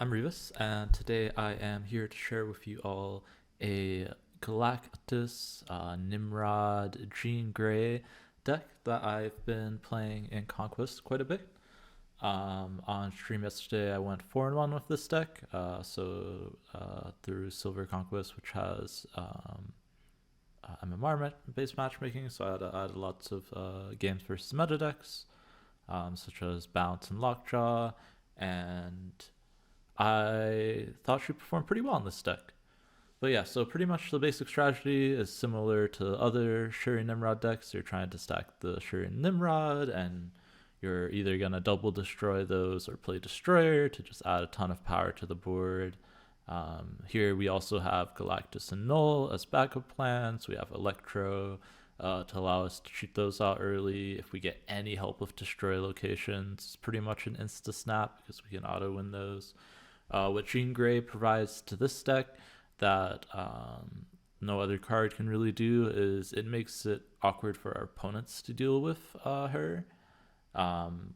I'm Revis, and today I am here to share with you all a Galactus, Nimrod, Jean Grey deck that I've been playing in Conquest quite a bit. On stream yesterday, I went 4-1 with this deck, through Silver Conquest, which has MMR-based matchmaking, so I had lots of games versus meta decks, such as Bounce and Lockjaw, and I thought she performed pretty well in this deck. But yeah, so pretty much the basic strategy is similar to other Shuri Nimrod decks. You're trying to stack the Shuri Nimrod, and you're either going to double destroy those or play Destroyer to just add a ton of power to the board. Here we also have Galactus and Null as backup plans. We have Electro to allow us to shoot those out early. If we get any help with Destroy locations, it's pretty much an insta snap because we can auto win those. What Jean Grey provides to this deck that no other card can really do is it makes it awkward for our opponents to deal with her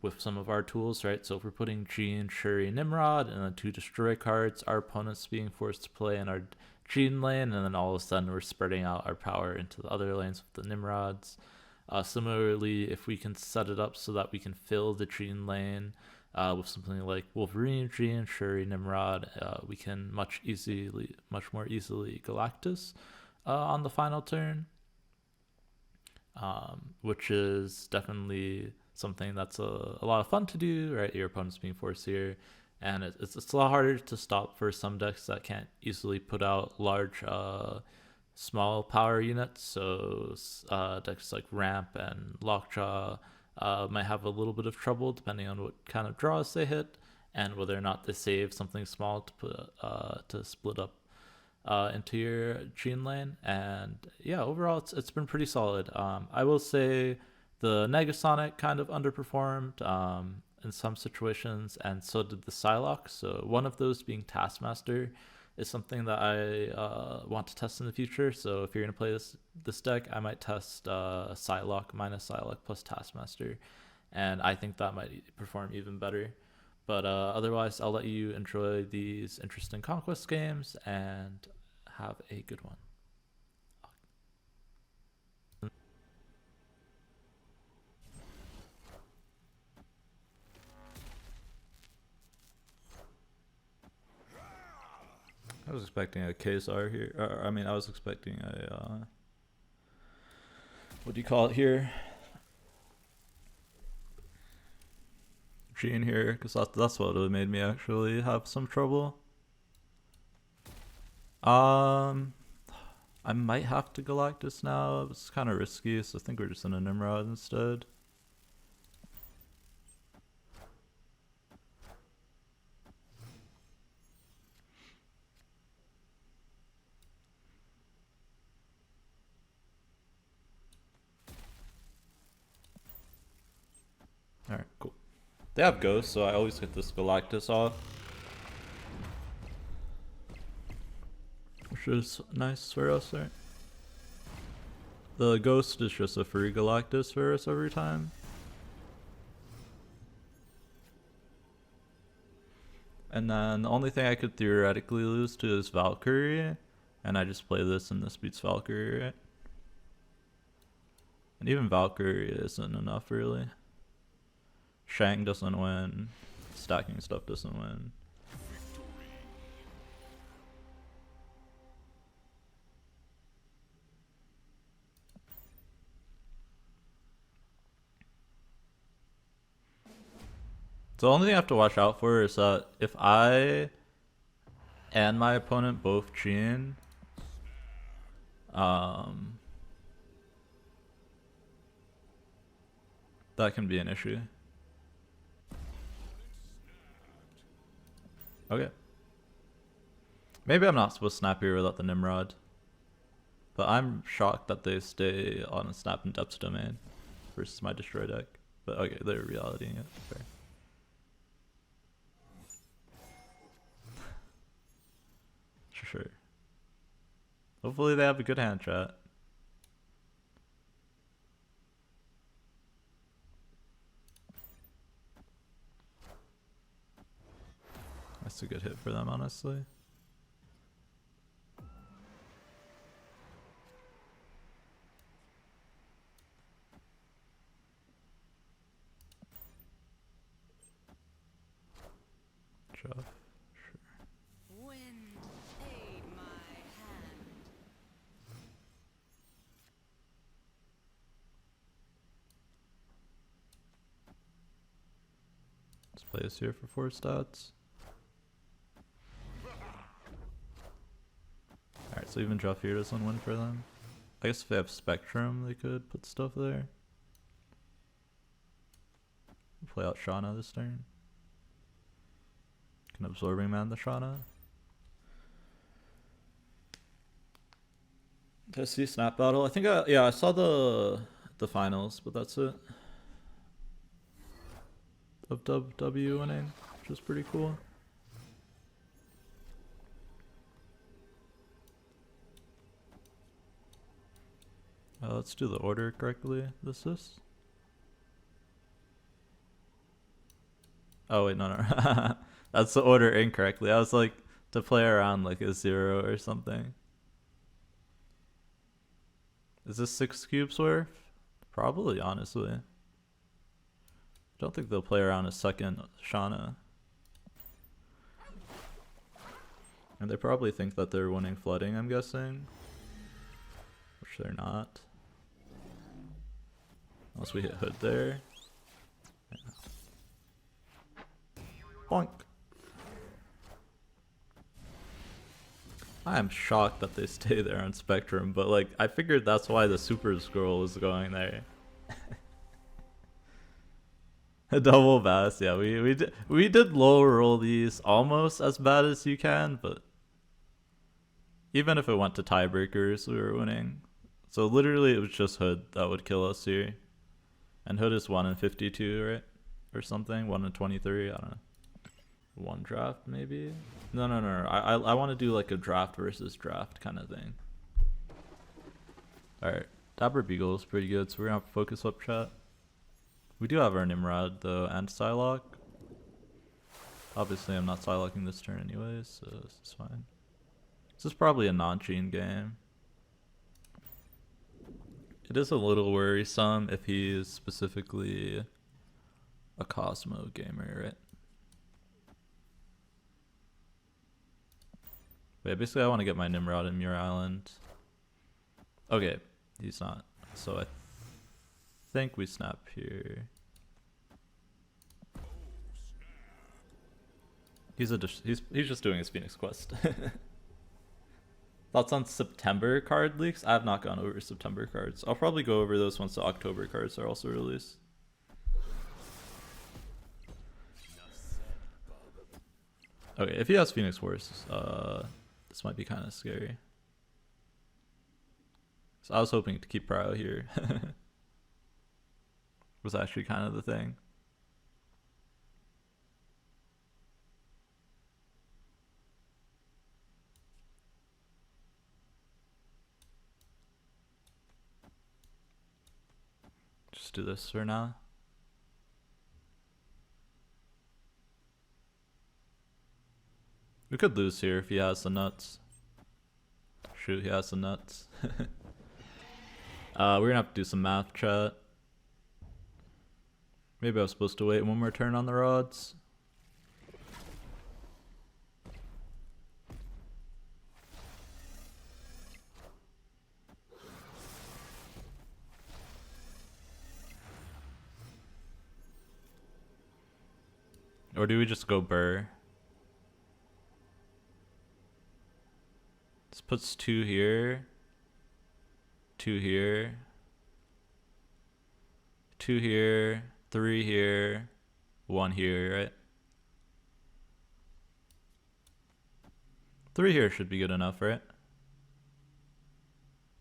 with some of our tools, right? So if we're putting Jean, Shuri, Nimrod, and then 2 Destroy cards, our opponent's being forced to play in our Jean lane, and then all of a sudden we're spreading out our power into the other lanes with the Nimrods. Similarly, if we can set it up so that we can fill the Jean lane with something like Wolverine, Jean, Shuri, Nimrod, we can much more easily Galactus on the final turn, which is definitely something that's a lot of fun to do, right? Your opponent's being forced here, and it's a lot harder to stop for some decks that can't easily put out large small power units. So decks like Ramp and Lockjaw might have a little bit of trouble depending on what kind of draws they hit and whether or not they save something small to put to split up into your Jean lane. And yeah, overall it's been pretty solid. I will say the Negasonic kind of underperformed in some situations, and so did the Psylocke. So one of those being Taskmaster is something that I want to test in the future. So if you're going to play this deck, I might test Psylocke minus Psylocke plus Taskmaster, and I think that might perform even better. But otherwise, I'll let you enjoy these interesting Conquest games and have a good one. I was expecting a KSR here. I was expecting a what do you call it here? Jean here, because that's what would have made me actually have some trouble. I might have to Galactus now. It's kind of risky, so I think we're just in a Nimrod instead. Alright, cool. They have Ghost, so I always get this Galactus off, which is nice for us, right? The Ghost is just a free Galactus for us every time. And then the only thing I could theoretically lose to is Valkyrie, and I just play this and this beats Valkyrie, right? And even Valkyrie isn't enough, really. Shang doesn't win. Stacking stuff doesn't win. So the only thing I have to watch out for is that if I and my opponent both Jean, that can be an issue. Okay. Maybe I'm not supposed to snap here without the Nimrod, but I'm shocked that they stay on a snap in depth domain versus my destroy deck. But okay, they're realitying it. Fair. Sure. Hopefully they have a good hand, chat. I That's a good hit for them, honestly. Sure. Wind, aid my hand. Let's play this here for 4 stats. Alright, so even draw here doesn't win for them. I guess if they have Spectrum, they could put stuff there. Play out Shauna this turn. Can Absorbing Man the Shauna. Did I see Snap Battle? I think I saw the finals, but that's it. Of W winning, which was pretty cool. Let's do the order correctly. This is. Oh wait, no. That's the order incorrectly. I was like to play around like a 0 or something. Is this 6 cubes worth? Probably, honestly. I don't think they'll play around a second Shauna. And they probably think that they're winning flooding, I'm guessing. Which they're not. Unless we hit Hood there. Yeah. Bonk. I am shocked that they stay there on Spectrum, but like I figured that's why the Super Scroll was going there. A double bass, yeah. We did low roll these almost as bad as you can, but even if it went to tiebreakers, we were winning. So literally, it was just Hood that would kill us here, and Hood is 1 in 52, right, or something. 1 in 23. I don't know. 1 draft maybe. No. I want to do like a draft versus draft kind of thing. All right, Dapper Beagle is pretty good, so we're gonna focus up chat. We do have our Nimrod though, and Psylocke. Obviously, I'm not Psylocking this turn anyways, so this is fine. This is probably a non-Jean game. It is a little worrisome if he is specifically a Cosmo gamer, right? Wait, basically I want to get my Nimrod in Muir Island. Okay, he's not. So I think we snap here. He's just doing his Phoenix quest. Thoughts on September card leaks? I have not gone over September cards. I'll probably go over those once the October cards are also released. Okay, if he has Phoenix Force, this might be kind of scary. So I was hoping to keep Prio here. Was actually kind of the thing. Just do this for now. We could lose here if he has the nuts. Shoot, he has the nuts. We're gonna have to do some math, chat. Maybe I was supposed to wait one more turn on the rods. Or do we just go burr? This puts 2 here. 2 here. 2 here. 3 here. 1 here, right? 3 here should be good enough, right?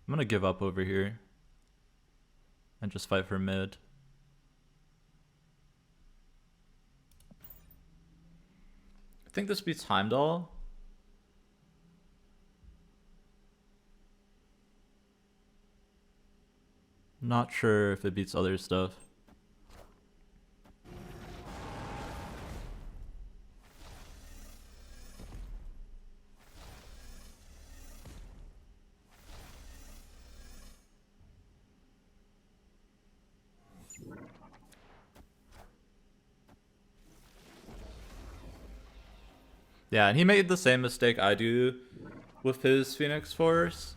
I'm gonna give up over here. And just fight for mid. I think this beats Heimdall. Not sure if it beats other stuff. Yeah, and he made the same mistake I do with his Phoenix Force,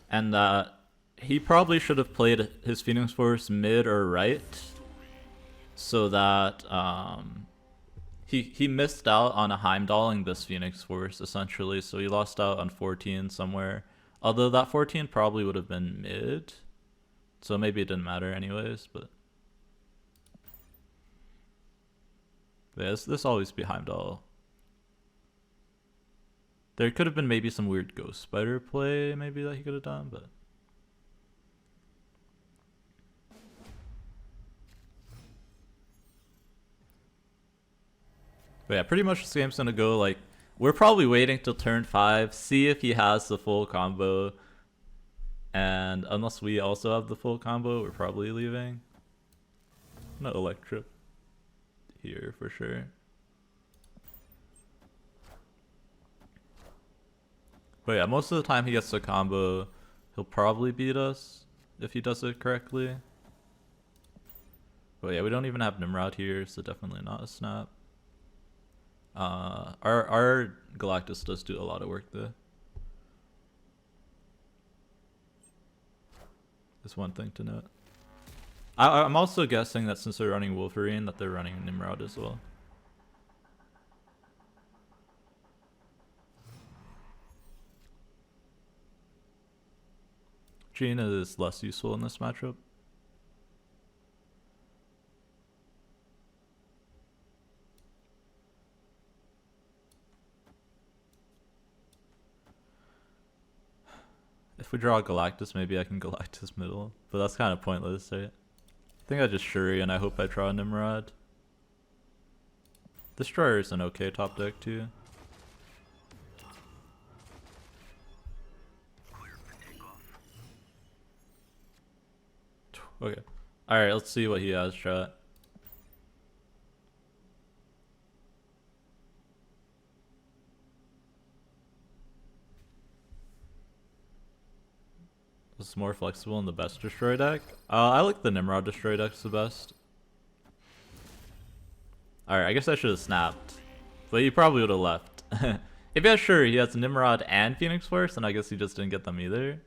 and that he probably should have played his Phoenix Force mid or right, so that he missed out on a Heimdalling this Phoenix Force essentially, so he lost out on 14 somewhere. Although that 14 probably would have been mid, so maybe it didn't matter anyways. But yeah, this always be Heimdall. There could have been maybe some weird Ghost Spider play maybe that he could have done, but yeah, pretty much this game's gonna go like, we're probably waiting till turn 5, see if he has the full combo, and unless we also have the full combo, we're probably leaving. No Electro here for sure. But yeah, most of the time he gets the combo, he'll probably beat us if he does it correctly. But yeah, we don't even have Nimrod here, so definitely not a snap. Our Galactus does do a lot of work though. That's one thing to note. I'm also guessing that since they're running Wolverine, that they're running Nimrod as well. Jean is less useful in this matchup. If we draw Galactus, maybe I can Galactus middle, but that's kind of pointless, right? I think I just Shuri and I hope I draw Nimrod. Destroyer is an okay top deck too. Okay. Alright, let's see what he has, chat. This is more flexible in the best destroy deck. I like the Nimrod destroy decks the best. Alright, I guess I should have snapped. But he probably would have left. If he has sure he has Nimrod and Phoenix Force, and I guess he just didn't get them either.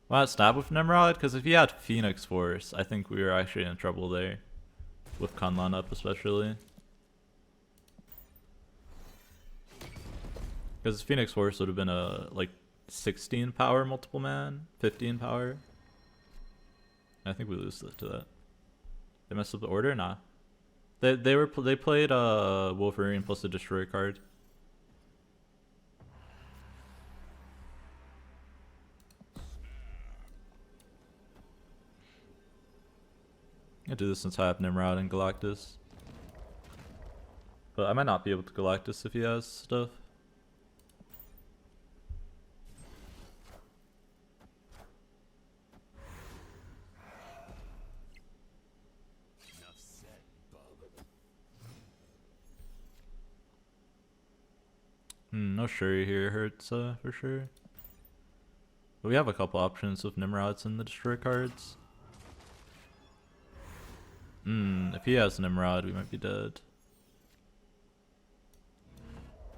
Why not snap with Nimrod? Because if he had Phoenix Force, I think we were actually in trouble there. With Kunlan up especially. Because Phoenix Force would have been a like 16 power multiple man, 15 power. I think we lose to that. They messed up the order? Nah. They played Wolverine plus a destroy card. I do this since I have Nimrod and Galactus. But I might not be able to Galactus if he has stuff. No Shuri here hurts for sure. But we have a couple options with Nimrods and the destroy cards. If he has Nimrod, we might be dead.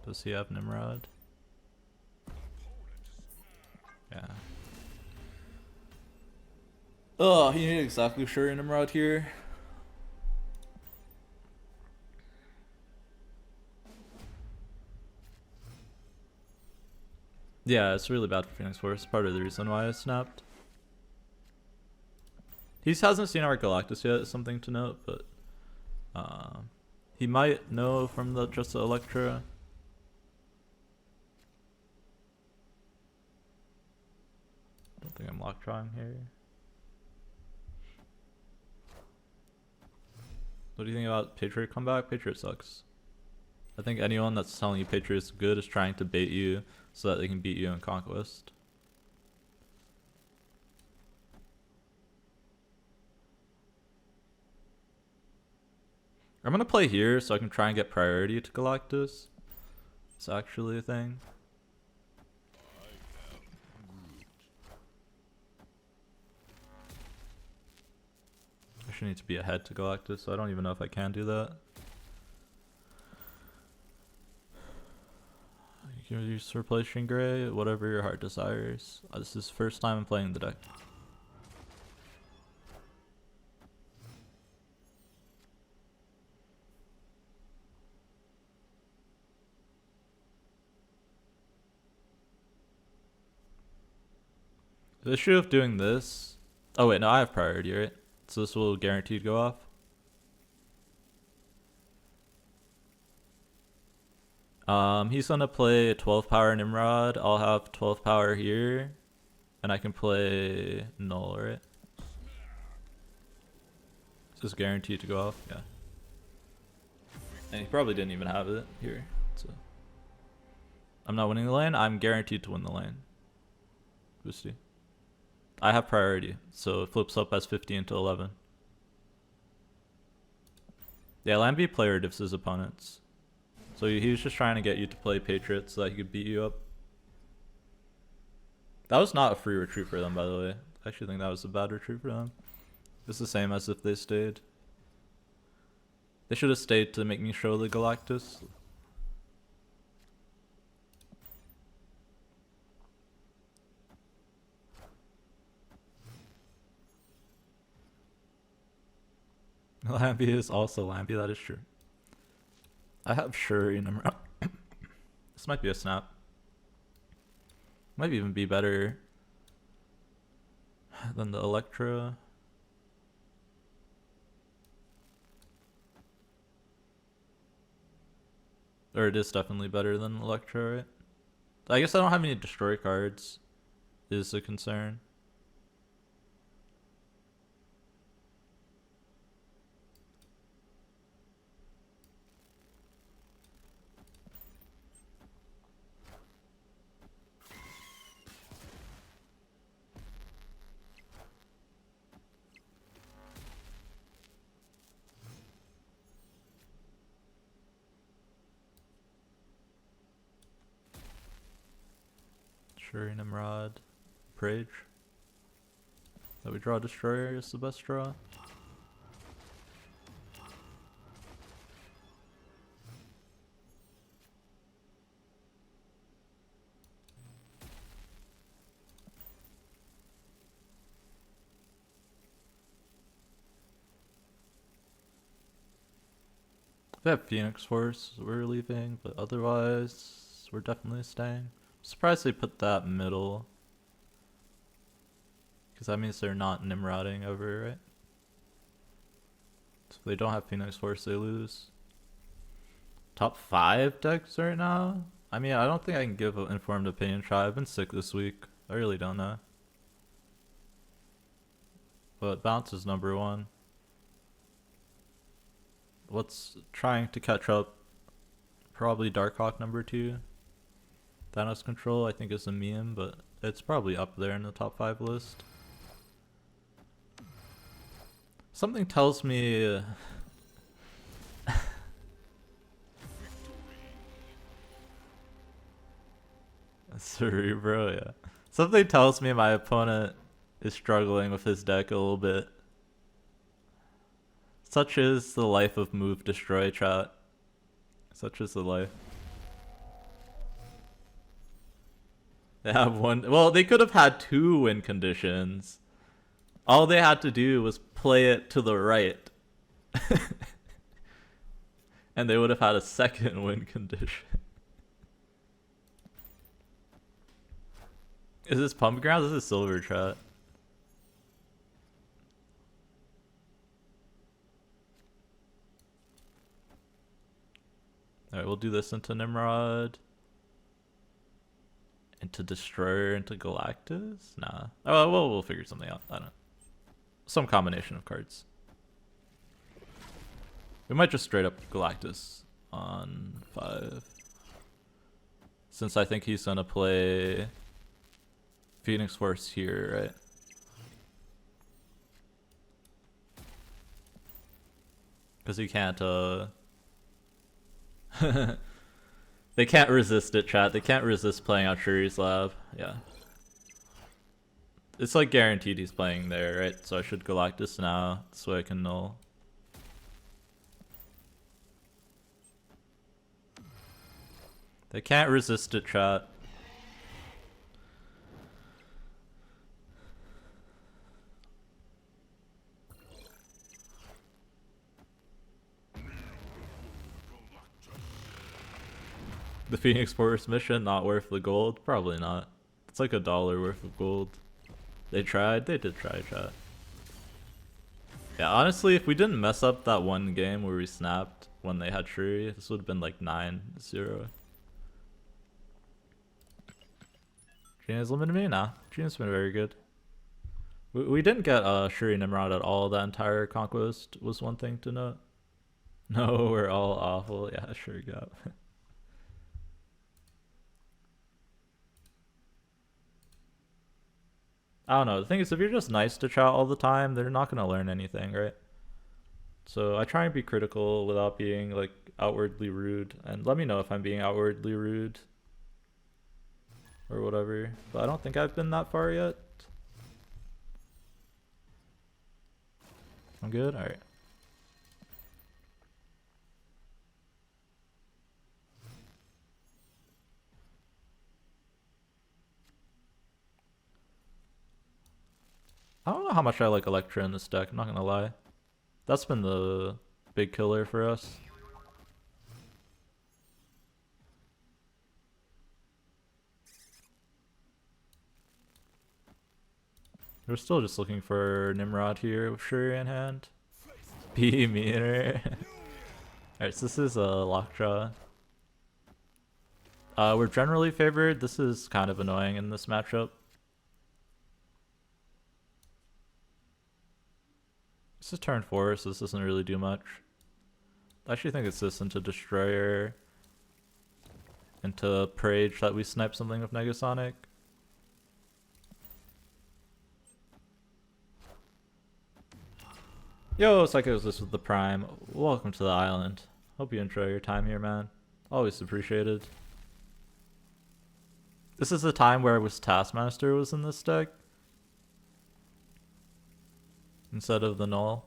Does he have Nimrod? Yeah. Oh, he needed exactly Shuri Nimrod here. Yeah, it's really bad for Phoenix Force. Part of the reason why I snapped. He hasn't seen our Galactus yet, something to note, but he might know from just the Electra. Don't think I'm Lockjawing here. What do you think about Patriot comeback? Patriot sucks. I think anyone that's telling you Patriot's good is trying to bait you so that they can beat you in Conquest. I'm gonna play here so I can try and get priority to Galactus. It's actually a thing. I should need to be ahead to Galactus, so I don't even know if I can do that. You can use replace Jean Grey, whatever your heart desires. This is first time I'm playing the deck. The issue of doing this... Oh wait, no, I have priority, right? So this will guaranteed go off. He's gonna play 12 power Nimrod. I'll have 12 power here. And I can play Null, right? It's just guaranteed to go off, yeah. And he probably didn't even have it here, so... I'm not winning the lane, I'm guaranteed to win the lane. Boosty. I have priority, so it flips up as 15 to 11. Yeah, Lambie player diffs his opponents. So he was just trying to get you to play Patriot so that he could beat you up. That was not a free retreat for them, by the way. I actually think that was a bad retreat for them. It's the same as if they stayed. They should have stayed to make me show the Galactus. Lambie is also Lambie, that is true. I have Shuri and I'm This might be a snap. Might even be better than the Electra. Or it is definitely better than Electra, right? I guess I don't have any destroy cards, is a concern. Shuri, Nimrod, Prage. That we draw Destroyer is the best draw. If we have Phoenix Force, we're leaving, but otherwise, we're definitely staying. Surprised they put that middle. Because that means they're not Nimrodding over, right? So if they don't have Phoenix Force, they lose. Top 5 decks right now? I mean, I don't think I can give an informed opinion. Try. I've been sick this week. I really don't know. But Bounce is number 1. What's trying to catch up? Probably Darkhawk number 2. Thanos Control I think is a meme, but it's probably up there in the top 5 list. Something tells me Cerebro, yeah. Something tells me my opponent is struggling with his deck a little bit. Such is the life of move destroy, chat. Such is the life. They have one. Well, they could have had 2 win conditions. All they had to do was play it to the right. And they would have had a 2nd win condition. Is this Pump Ground? This is Silver, chat. Alright, we'll do this into Nimrod. Into Destroyer, into Galactus? Nah. Oh, well, we'll figure something out. I don't know. Some combination of cards. We might just straight up Galactus on 5. Since I think he's gonna play Phoenix Force here, right? Because he can't, They can't resist it, chat. They can't resist playing out Shuri's Lab. Yeah. It's like guaranteed he's playing there, right? So I should Galactus now, so I can null. They can't resist it, chat. The Phoenix Force mission, not worth the gold? Probably not. It's like $1 worth of gold. They tried? They did try, chat. Yeah, honestly, if we didn't mess up that one game where we snapped when they had Shuri, this would have been like 9-0. Gina's limited me? Nah. Gina's been very good. We didn't get Shuri Nimrod at all. That entire Conquest was one thing to note. No, we're all awful. Yeah, sure got. I don't know. The thing is, if you're just nice to chat all the time, they're not gonna learn anything, right? So I try and be critical without being like outwardly rude, and let me know if I'm being outwardly rude or whatever. But I don't think I've been that far yet. I'm good? Alright. I don't know how much I like Electra in this deck, I'm not gonna lie. That's been the big killer for us. We're still just looking for Nimrod here with Shuri in hand. Be meaner. Alright, so this is a Lockjaw. We're generally favored. This is kind of annoying in this matchup. This is turn 4, so this doesn't really do much. I actually think it's this into Destroyer, into Prage that we snipe something with Negasonic. Yo, Psychosis with the Prime. Welcome to the island. Hope you enjoy your time here, man. Always appreciated. This is the time where Taskmaster was in this deck instead of the Null.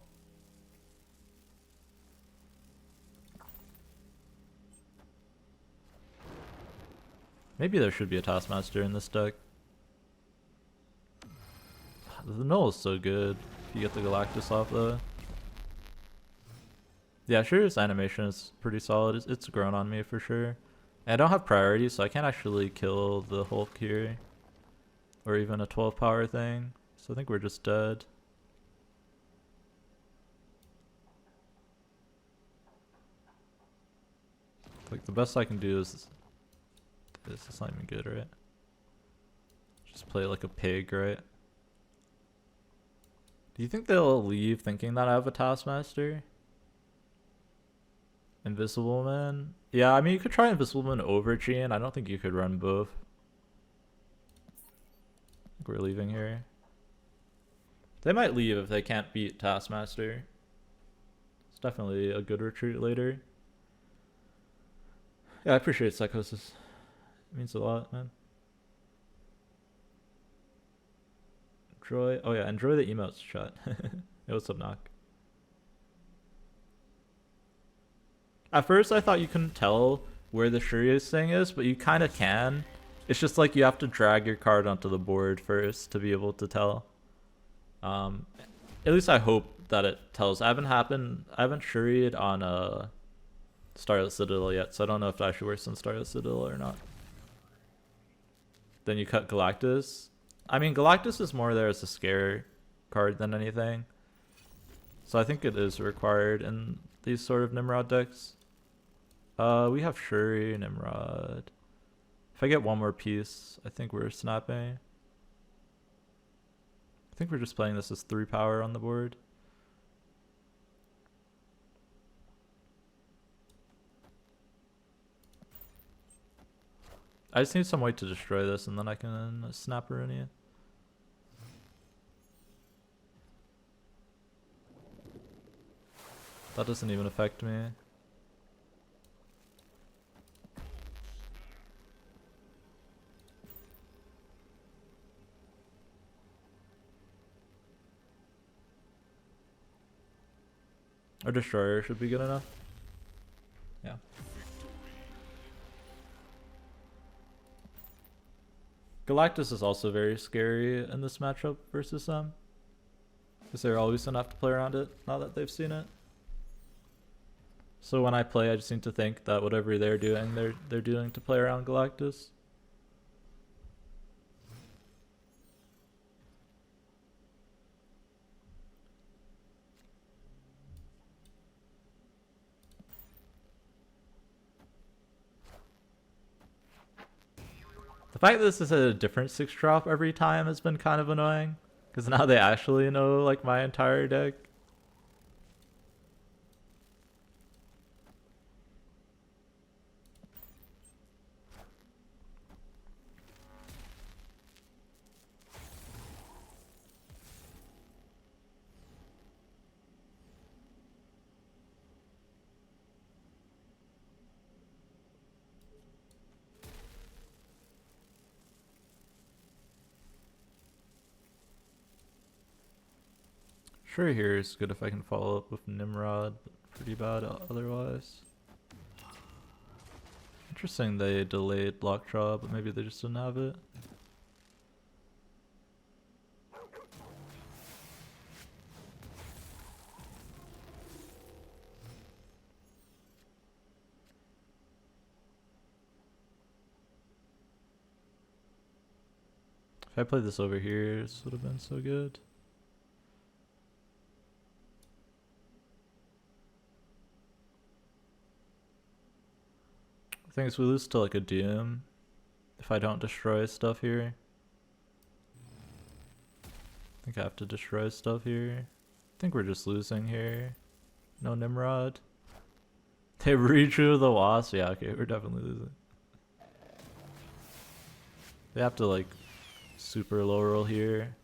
Maybe there should be a Taskmaster in this deck. The Null is so good if you get the Galactus off though. Yeah, sure, his animation is pretty solid. It's grown on me for sure. And I don't have priority, so I can't actually kill the Hulk here. Or even a 12 power thing. So I think we're just dead. Like, the best I can do is... This is not even good, right? Just play like a pig, right? Do you think they'll leave thinking that I have a Taskmaster? Invisible Man? Yeah, I mean, you could try Invisible Man over Jean. I don't think you could run both. I think we're leaving here. They might leave if they can't beat Taskmaster. It's definitely a good retreat later. Yeah, I appreciate Psychosis. It means a lot, man. Enjoy. Oh yeah, enjoy the emotes, chat. Hey, what's up, Knock? At first I thought you couldn't tell where the Shuri's thing is, but you kind of can. It's just like you have to drag your card onto the board first to be able to tell. At least I hope that it tells. I haven't Shuri'd on Starlit Citadel yet, so I don't know if it actually works on Starlit Citadel or not. Then you cut Galactus. I mean, Galactus is more there as a scare card than anything. So I think it is required in these sort of Nimrod decks. We have Shuri, Nimrod. If I get one more piece, I think we're snapping. I think we're just playing this as 3 power on the board. I just need some way to destroy this and then I can snap Arunia. That doesn't even affect me. Our Destroyer should be good enough. Yeah. Galactus is also very scary in this matchup versus them. Because they're always gonna have to play around it now that they've seen it. So when I play, I just need to think that whatever they're doing, they're doing to play around Galactus. The fact that this is a different 6-drop every time has been kind of annoying. Because now they actually know like my entire deck. Sure, here is good if I can follow up with Nimrod, but pretty bad otherwise. Interesting they delayed Lockjaw, but maybe they just didn't have it. If I played this over here, this would have been so good. The thing is, we lose to like a Doom if I don't destroy stuff here. I think I have to destroy stuff here. I think we're just losing here. No Nimrod. They redrew the Wasp. Yeah, okay, we're definitely losing. They have to like super low roll here.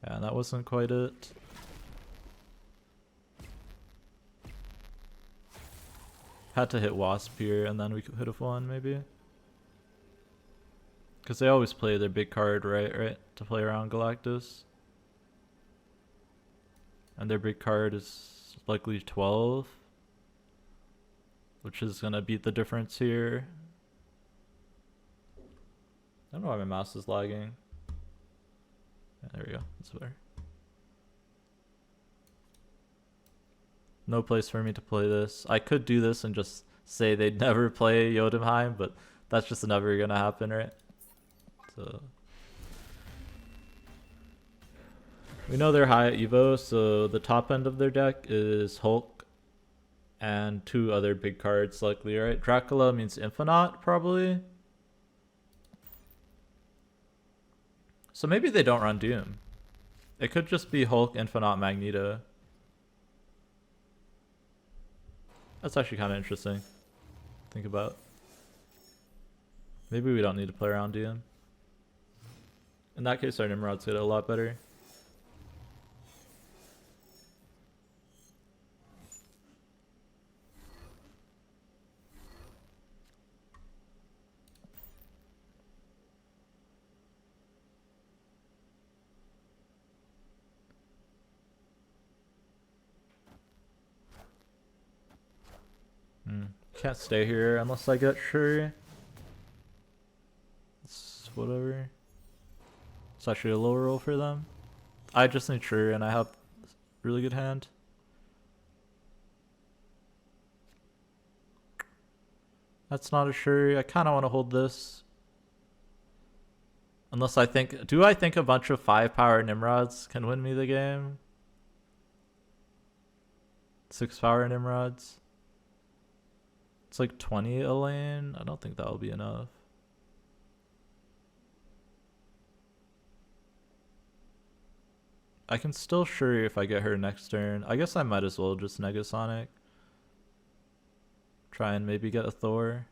Yeah, that wasn't quite it. Had to hit Wasp here and then we could hit a 1 maybe. Because they always play their big card right to play around Galactus. And their big card is likely 12. Which is gonna beat the difference here. I don't know why my mouse is lagging. Yeah, there we go, that's better. No place for me to play this. I could do this and just say they'd never play Jotunheim, but that's just never gonna happen, right? So we know they're high at Evo, so the top end of their deck is Hulk and 2 other big cards likely, right? Dracula means Infinite, probably. So maybe they don't run Doom. It could just be Hulk, Infinite, Magneto. That's actually kind of interesting. Think about. Maybe we don't need to play around Doom. In that case, our Nimrod's get a lot better. Can't stay here unless I get Shuri. It's whatever. It's actually a low roll for them. I just need Shuri and I have really good hand. That's not a Shuri. I kind of want to hold this. Unless I think... Do I think a bunch of 5-power Nimrods can win me the game? 6-power Nimrods? It's like 20 a lane. I don't think that will be enough. I can still Shuri if I get her next turn. I guess I might as well just Negasonic. Try and maybe get a Thor.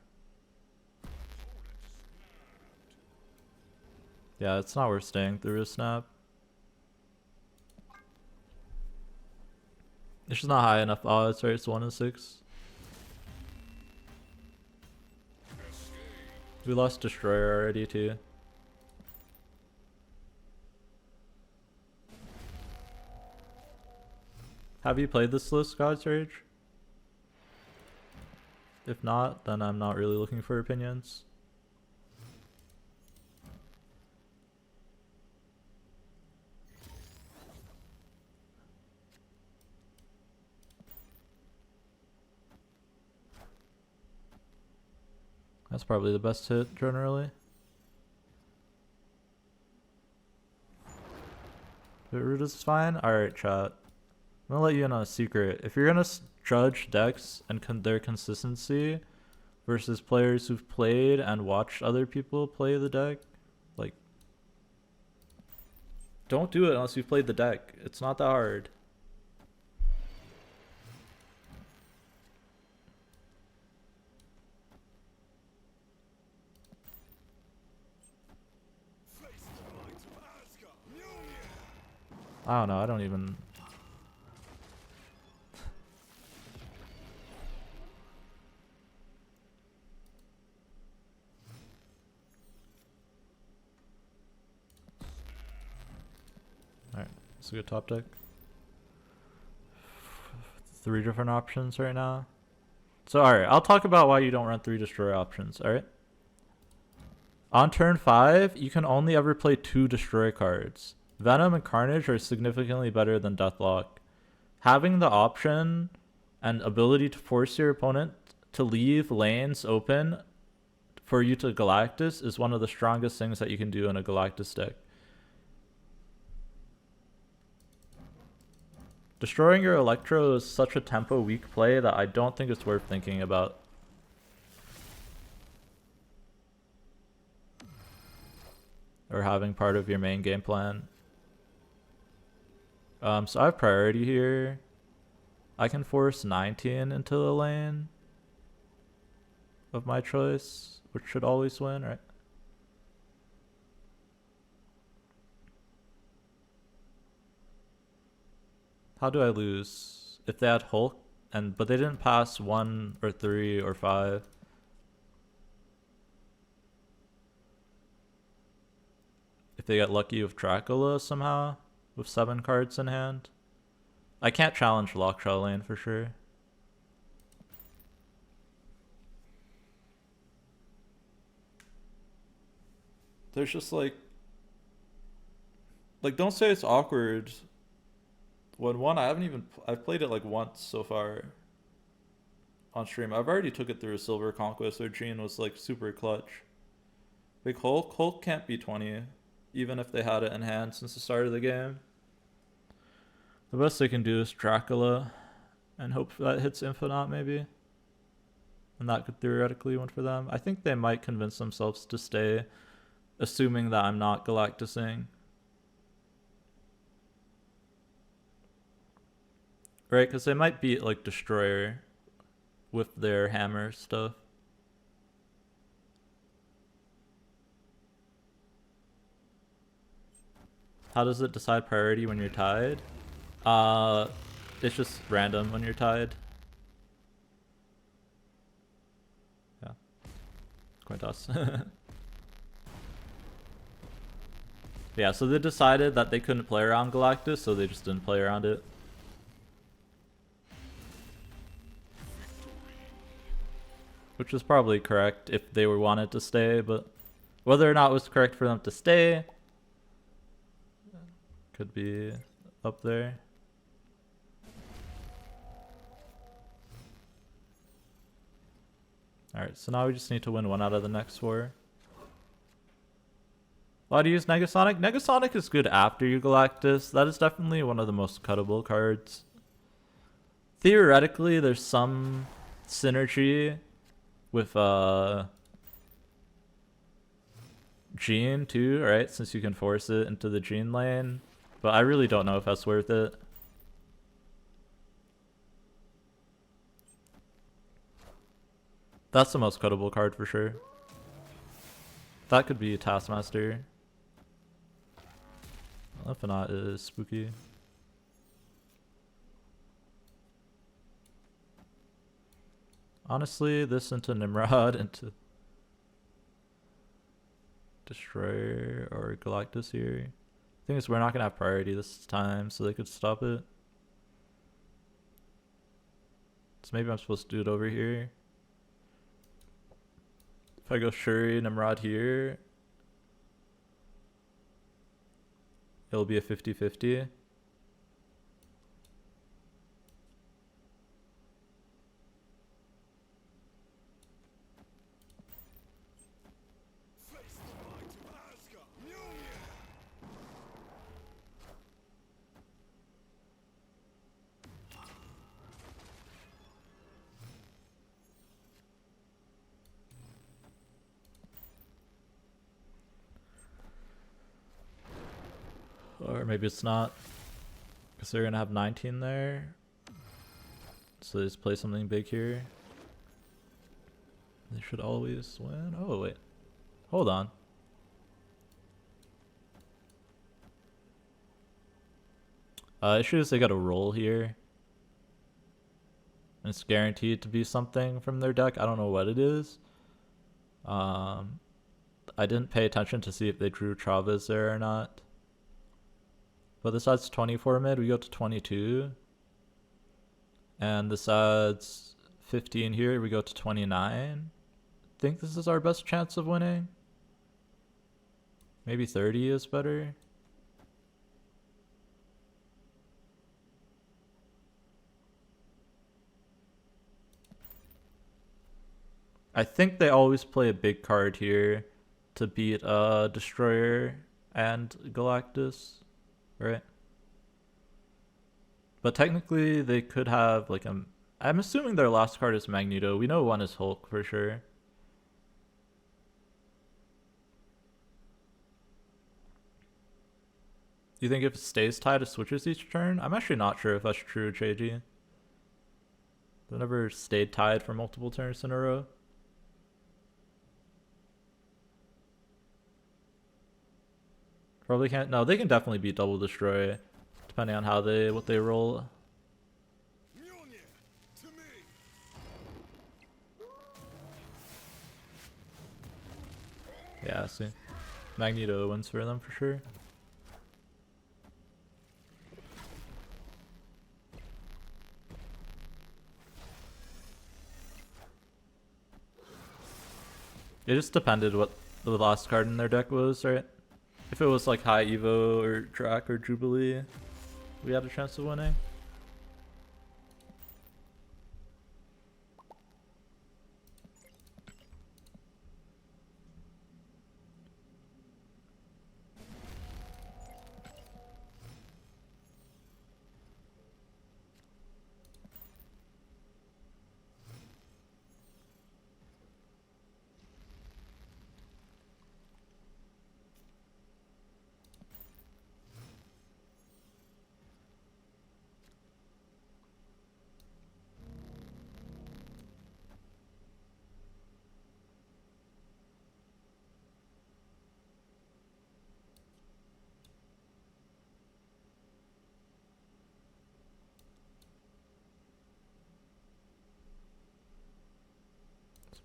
Yeah, it's not worth staying through a snap. It's just not high enough odds, right? It's 1 in 6. We lost Destroyer already too. Have you played this list, God's Rage? If not, then I'm not really looking for opinions. That's probably the best hit generally. But root is fine. Alright, chat. I'm gonna let you in on a secret. If you're gonna judge decks and their consistency versus players who've played and watched other people play the deck, like, don't do it unless you've played the deck. It's not that hard. I don't know, I don't even... Alright, it's a good top deck. 3 different options right now. So alright, I'll talk about why you don't run 3 destroy options, alright? On turn 5, you can only ever play 2 destroy cards. Venom and Carnage are significantly better than Deathlock. Having the option and ability to force your opponent to leave lanes open for you to Galactus is one of the strongest things that you can do in a Galactus deck. Destroying your Electro is such a tempo weak play that I don't think it's worth thinking about. Or having part of your main game plan. So I have priority here. I can force 19 into the lane of my choice, which should always win, right? How do I lose? If they had Hulk, but they didn't pass 1 or 3 or 5. If they get lucky with Dracula somehow, with 7 cards in hand. I can't challenge Lockjaw lane for sure. There's just like don't say it's awkward. When I've played it like once so far on stream. I've already took it through a silver conquest where Jean was like super clutch. Big Hulk can't be 20, even if they had it in hand since the start of the game. The best they can do is Dracula and hope that hits Infinite maybe. And that could theoretically win for them. I think they might convince themselves to stay, assuming that I'm not Galactusing. Right, because they might beat like Destroyer with their hammer stuff. How does it decide priority when you're tied? It's just random when you're tied. Yeah. Coin toss. Yeah, so they decided that they couldn't play around Galactus, so they just didn't play around it. Which is probably correct if they wanted to stay, but whether or not it was correct for them to stay could be up there. Alright, so now we just need to win 1 out of the next 4. Why do you use Negasonic? Negasonic is good after you Galactus. That is definitely one of the most cuttable cards. Theoretically, there's some synergy with Jean too, right? Since you can force it into the Jean lane. But I really don't know if that's worth it. That's the most cuttable card for sure. That could be Taskmaster. Infinite is spooky. Honestly, this into Nimrod, into Destroyer or Galactus here. Thing is, we're not gonna have priority this time, so they could stop it. So maybe I'm supposed to do it over here. If I go Shuri, Nimrod here, it'll be a 50-50. maybe it's not. Because they're gonna have 19 there. So they just play something big here. They should always win. Oh wait. Hold on. Issue is they got a roll here. And it's guaranteed to be something from their deck. I don't know what it is. I didn't pay attention to see if they drew Chavez there or not. But this adds 24 mid. We go to 22. And this adds 15 here. We go to 29. I think this is our best chance of winning. Maybe 30 is better. I think they always play a big card here to beat Destroyer and Galactus, right? But technically they could have like a... I'm assuming their last card is Magneto. We know one is Hulk for sure. Do you think if it stays tied, it switches each turn? I'm actually not sure if that's true, JG. They never stayed tied for multiple turns in a row. Probably can't. No, they can definitely beat Double Destroy, depending on how what they roll. Yeah, see, Magneto wins for them for sure. It just depended what the last card in their deck was, right? If it was like High Evo or Drac or Jubilee, we had a chance of winning.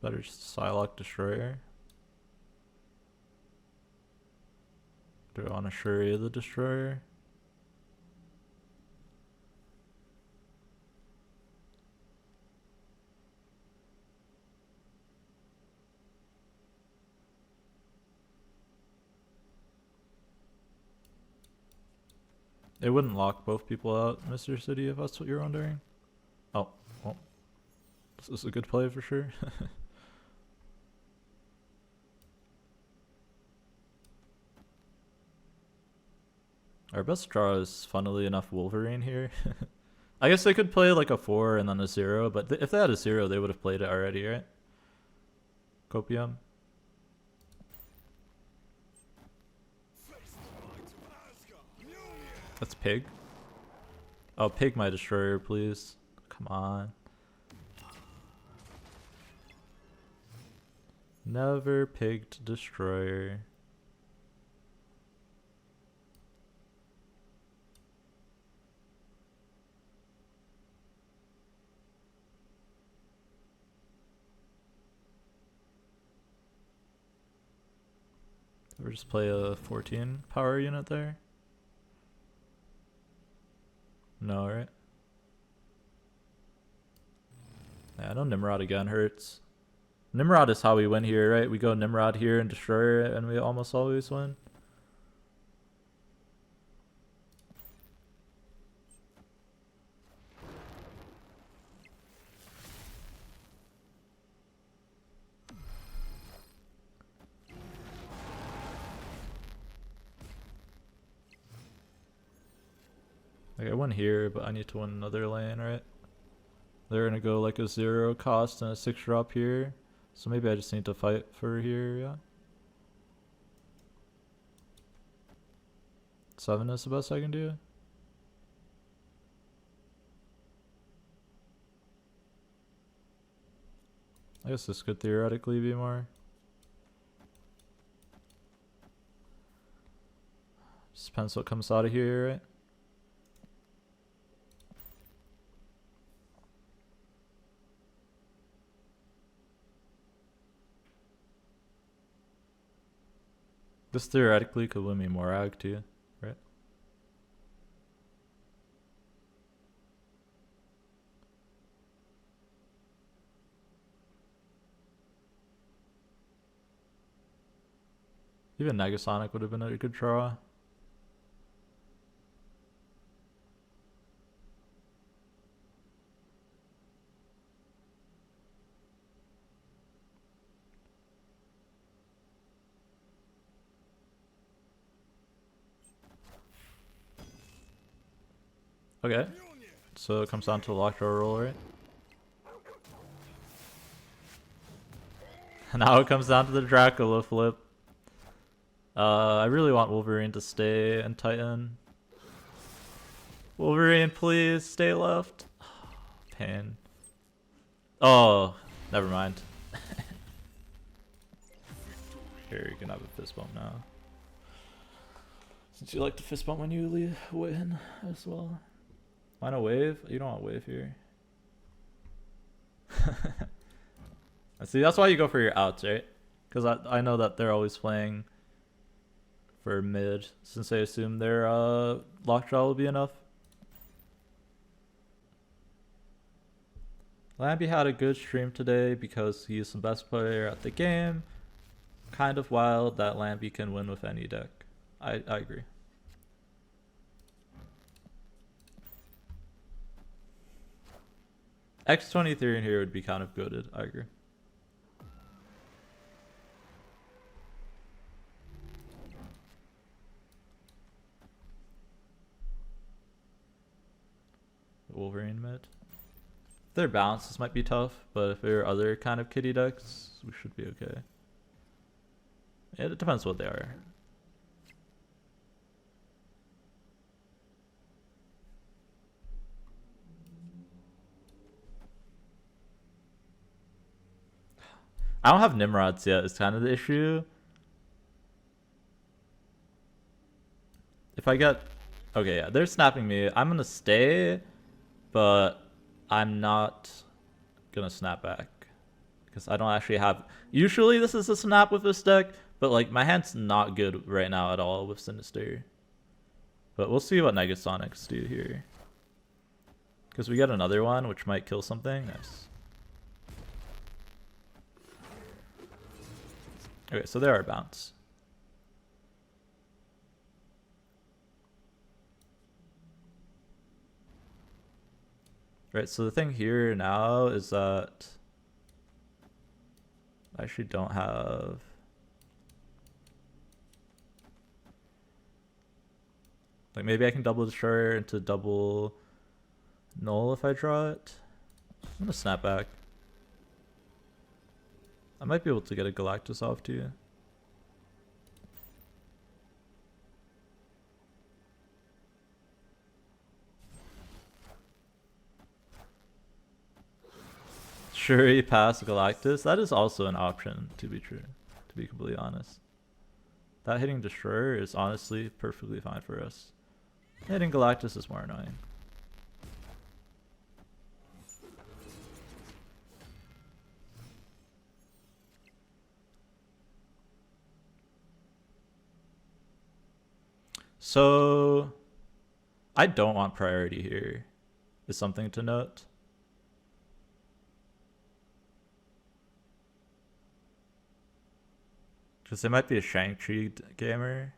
Better Psylocke Destroyer. Do I want to Shuri the Destroyer? It wouldn't lock both people out, Mr. City, if that's what you're wondering. Oh, well. This is a good play for sure. Our best draw is, funnily enough, Wolverine here. I guess they could play like a 4 and then a 0, but if they had a 0, they would have played it already, right? Copium. That's Pig. Oh, Pig my Destroyer, please. Come on. Never pigged Destroyer. Or just play a 14 power unit there? No, right? Yeah, I know Nimrod again hurts. Nimrod is how we win here, right? We go Nimrod here and Destroyer and we almost always win. Like I won here, but I need to win another lane, right? They're gonna go like a 0 cost and a 6 drop here. So maybe I just need to fight for here, yeah. 7 is the best I can do. I guess this could theoretically be more. Just depends what comes out of here, right? This theoretically could win me more ag too, right? Even Negasonic would have been a good draw. Okay, so it comes down to the Lockjaw roll, right? Now it comes down to the Dracula flip. I really want Wolverine to stay and Titan. Wolverine, please stay left. Pain. Oh, never mind. Here, you can have a fist bump now. Since you like to fist bump when you win as well. Why no wave? You don't want wave here. See, that's why you go for your outs, right? Because I know that they're always playing for mid, since they assume their Lockjaw will be enough. Lambie had a good stream today because he's the best player at the game. Kind of wild that Lambie can win with any deck. I agree. X23 in here would be kind of goated, I agree. Wolverine mid. If they're balanced, this might be tough, but if they're other kind of kitty decks, we should be okay. It depends what they are. I don't have Nimrods yet, is kind of the issue. If I get... Okay, yeah, they're snapping me. I'm gonna stay, but I'm not gonna snap back. Because I don't actually have... Usually this is a snap with this deck, but like my hand's not good right now at all with Sinister. But we'll see what Negasonics do here. Because we get another one, which might kill something. Nice. Okay, so there are bounce. Right, so the thing here now is that I actually don't have... Like maybe I can double destroyer into double null if I draw it. I'm gonna snap back. I might be able to get a Galactus off too. Shuri pass Galactus. That is also an option, to be true. To be completely honest. That hitting Destroyer is honestly perfectly fine for us. Hitting Galactus is more annoying. So, I don't want priority here, is something to note. Because they might be a Shang-Chi gamer.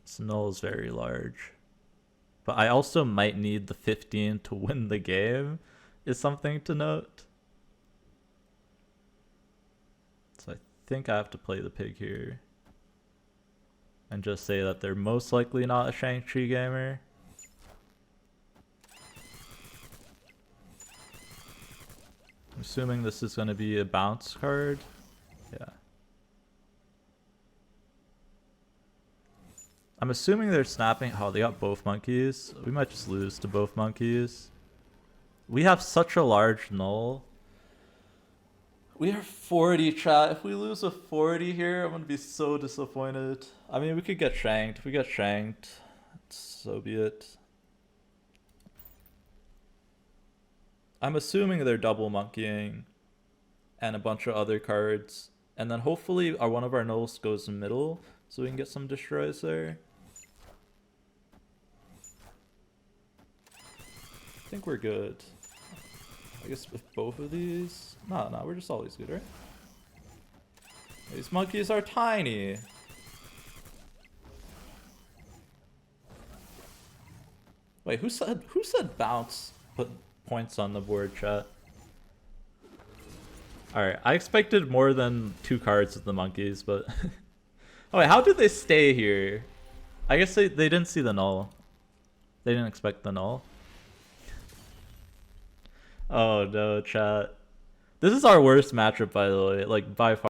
This null is very large. But I also might need the 15 to win the game, is something to note. So I think I have to play the pig here. And just say that they're most likely not a Shang-Chi gamer. I'm assuming this is going to be a bounce card. Yeah. I'm assuming they're snapping. Oh, they got both monkeys. We might just lose to both monkeys. We have such a large null. We are 40, chat. If we lose a 40 here, I'm gonna be so disappointed. I mean, we could get shanked. If we get shanked, so be it. I'm assuming they're double monkeying and a bunch of other cards. And then hopefully one of our nulls goes middle so we can get some destroys there. I think we're good. I guess with both of these... No, we're just always good, right? These monkeys are tiny. Wait, who said bounce put points on the board, chat? Alright, I expected more than 2 cards with the monkeys, but... Oh wait, how did they stay here? I guess they didn't see the null. They didn't expect the null. Oh no, chat. This is our worst matchup, by the way, like by far.